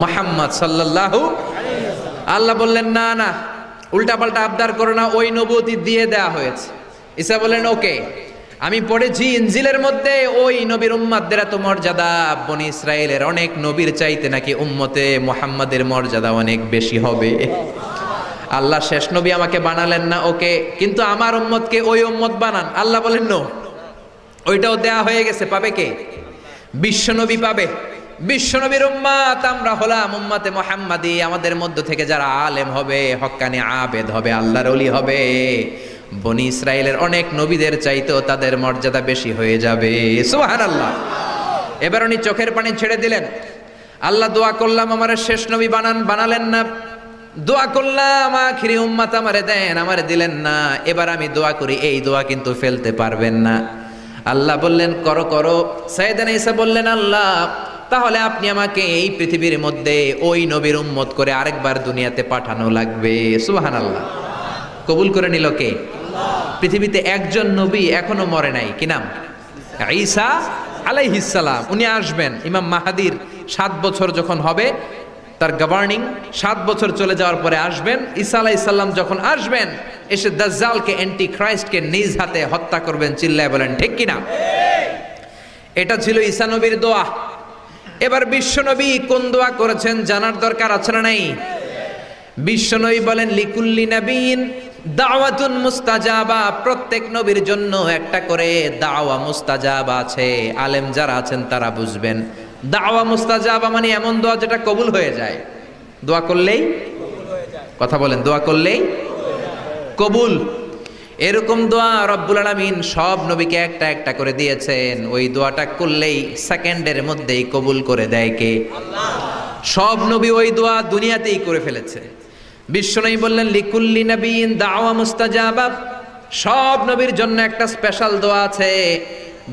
মুহাম্মদ সাল্লাল্লাহু আল্লাহ বললেন না না উল্টা পাল্টা আবদার করো না, ওই নবুয়তি দিয়ে দেয়া হয়েছে। ঈসা বললেন ওকে, আমি পড়েছি ইনজিলের মধ্যে ওই নবীর উম্মতদের এত মর্যাদা, বনি ইসরায়েলের অনেক নবীর চাইতে নাকি উম্মতে মুহাম্মাদের মর্যাদা অনেক বেশি হবে। আল্লাহ শেষ নবী আমাকে বানালেন না ওকে, কিন্তু আমার উম্মতকে ওই উম্মত বানান। আল্লাহ বলেন নো, ওইটাও দেয়া হয়ে গেছে। পাবে কে? বিশ্বনবী পাবে। বিশ্বনবীর উম্মত আমরা হলাম উম্মতে মুহাম্মাদি। আমাদের মধ্য থেকে যারা আলেম হবে, হক্কানি আবেদ হবে, আল্লাহর ওলি হবে, বনি ইসরায়েলের অনেক নবীদের চাইতেও তাদের মর্যাদা বেশি হয়ে যাবে। সুবহানাল্লাহ। এবার উনি চোখের পানি ছেড়ে দিলেন। আল্লাহ দোয়া করলাম আমার শেষ নবী বানান, বানালেন না। দোয়া করলাম আখিরি উম্মত আমারে দেন, আমারে দিলেন না। এবার আমি দোয়া করি, এই দোয়া কিন্তু ফেলতে পারবেন না। আল্লাহ বললেন করো করো। সাইয়েদনা ঈসা বললেন আল্লাহ তাহলে আপনি আমাকে এই পৃথিবীর মধ্যে ওই নবীর উম্মত করে আরেকবার দুনিয়াতে পাঠানো লাগবে। সুবহানাল্লাহ। কবুল করে নিল কে? পৃথিবীতে একজন নবী এখনো মরে নাই, কি নাম? ঈসা আলাইহিস সালাম। উনি আসবেন ইমাম মাহাদির 7 বছর যখন হবে, তার গভর্নিং 7 বছর চলে যাওয়ার পরে আসবেন। ঈসা আলাইহিস সালাম যখন আসবেন, এসে দাজ্জালকে অ্যান্টি খ্রাইস্টকে নিজ হাতে হত্যা করবেন। চিল্লায় বলেন ঠিক কিনা? এটা ছিল ঈসা নবীর দোয়া। এবার বিশ্বনবী কোন দোয়া করেছেন জানার দরকার আছে না নাই? বিশ্বনবী বলেন লিকুল্লি নবীন দাওয়াতুন মুস্তাজাবা। প্রত্যেক নবীর জন্য একটা করে দাওয়া মুস্তাজাবা আছে। আলেম যারা আছেন তারা বুঝবেন। দাওয়া মুস্তাজাবা মানে এমন দোয়া যেটা কবুল হয়ে যায়। দোয়া করলেই কথা বলেন, দোয়া করলেই কবুল। এরকম দোয়া রব্বুল আলামিন সব নবীকে একটা একটা করে দিয়েছেন। ওই দোয়াটা করলেই সেকেন্ডের মধ্যেই কবুল করে দেয় কে? আল্লাহ। সব নবী ওই দোয়া দুনিয়াতেই করে ফেলেছে। বিশ্বনবী বললেন লিকুল্লি নবীন দাওয়া মুস্তাজাবা। সব নবীর জন্য একটা স্পেশাল দোয়া আছে,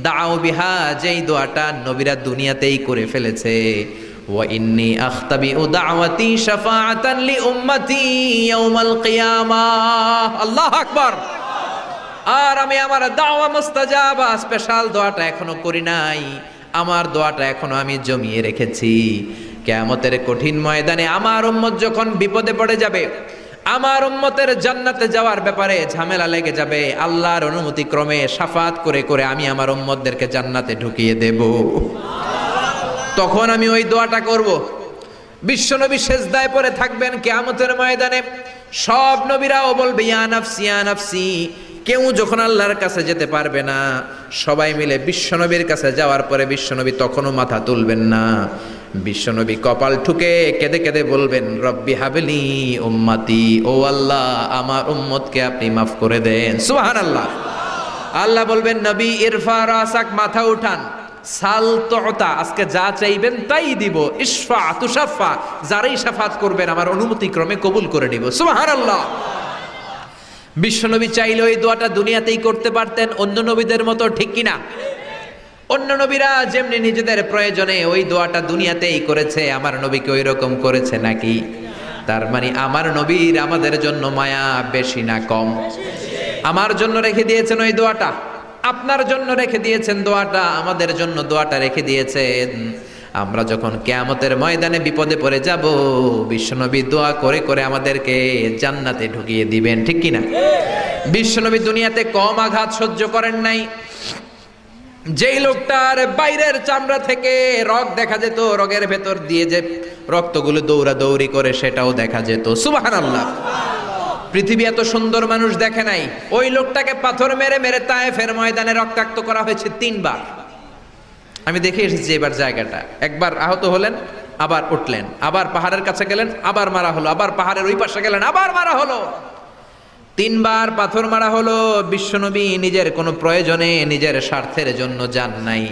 দাও বিহা, যেই দোয়াটা নবীরা দুনিয়াতেই করে ফেলেছে। ওয়া ইন্নী আখতাবিউ দাওয়াতি শাফাআতান লি উম্মতি ইয়াউমাল কিয়ামাহ। আল্লাহু আকবার। আর আমি আমার দাওয়া মুস্তাজাবা স্পেশাল দোয়াটা এখনো করি নাই। আমার দোয়াটা এখনো আমি জমিয়ে রেখেছি। কিয়ামতের কঠিন ময়দানে আমার উম্মত যখন বিপদে পড়ে যাবে, আমার উম্মতের জান্নাতে যাওয়ার ব্যাপারে ঝামেলা লেগে যাবে, আল্লাহর অনুমতি ক্রমে শাফাত করে করে আমি আমার উম্মতদেরকে জান্নাতে ঢুকিয়ে দেব। তখন আমি ওই দোয়াটা করব। বিশ্বনবী সেজদায় পড়ে থাকবেন কিয়ামতের ময়দানে। সব নবীরাও বলবে ইয়া নাফসি ইয়া নাফসি। কেউ যখন আল্লাহর কাছে যেতে পারবে না, সবাই মিলে বিশ্বনবীর কাছে যাওয়ার পরে বিশ্বনবী তখনও মাথা তুলবেন না। বিশ্বনবী কপাল ঠুকে কেঁদে কেঁদে বলবেন রব্বি হাবলি উম্মতি। ও আল্লাহ আমার উম্মতকে আপনি মাফ করে দেন। সুবহানাল্লাহ। আল্লাহ বলবেন নবী ইরফা রাসাক, মাথা উঠান। সাল তুতা, আজকে যা চাইবেন তাই দিব। ইশফা তুশাফা, যারাই শাফাত করবেন আমার অনুমতি ক্রমে কবুল করে দিব। সুবহানাল্লাহ। বিশ্বনবী চাইলে ওই দোয়াটা দুনিয়াতেই করতে পারতেন অন্য নবীদের মতো, ঠিক কিনা? অন্য নবীরা যেমনি নিজেদের প্রয়োজনে ওই দোয়াটা দুনিয়াতেই করেছে, আমার নবীকে ওই রকম করেছে নাকি? তার মানে আমার নবীর আমাদের জন্য মায়া বেশি না কম? আমার জন্য রেখে দিয়েছেন ওই দোয়াটা, আপনার জন্য রেখে দিয়েছেন দোয়াটা, আমাদের জন্য দোয়াটা রেখে দিয়েছেন। আমরা যখন কিয়ামতের ময়দানে বিপদে পড়ে যাব, বিশ্বনবী দোয়া করে করে আমাদেরকে জান্নাতে ঢুকিয়ে দিবেন, ঠিক কিনা? বিশ্বনবী দুনিয়াতে কম আঘাত সহ্য করেন নাই। যেই লোকটার বাইরের চামড়া থেকে রগ দেখা যেত, রগের ভেতর দিয়ে যে রক্তগুলো দৌড়াদৌড়ি করে সেটাও দেখা যেত। সুবহানাল্লাহ। পৃথিবী এত সুন্দর মানুষ দেখে নাই। ওই লোকটাকে পাথর মেরে মেরে তায়েফের ময়দানে রক্তাক্ত করা হয়েছে 3 বার। আমি দেখে এসেছি এবার জায়গাটা। একবার আহত হলেন, আবার উঠলেন, আবার পাহাড়ের কাছে গেলেন, আবার মারা হলো, আবার পাহাড়ের ওই পাশে গেলেন, আবার মারা হলো। 3 বার পাথর মারা হলো। বিশ্বনবী নিজের কোনো প্রয়োজনে, নিজের স্বার্থের জন্য যান নাই।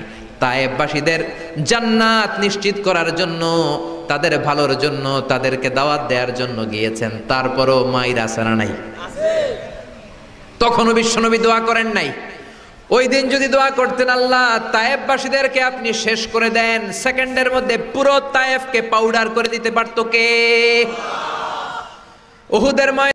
তায়েফবাসীদের জান্নাত নিশ্চিত করার জন্য, তাদের ভালোর জন্য, তাদেরকে দাওয়াত দেওয়ার জন্য গিয়েছেন। তারপরও মাইর আছে না নাই? তখনও বিশ্বনবী দোয়া করেন নাই। ওই দিন যদি দোয়া করতেন আল্লাহ তায়েফবাসীদেরকে আপনি শেষ করে দেন, সেকেন্ডের মধ্যে পুরো তায়েফকে পাউডার করে দিতে পারতো কে? উহুদের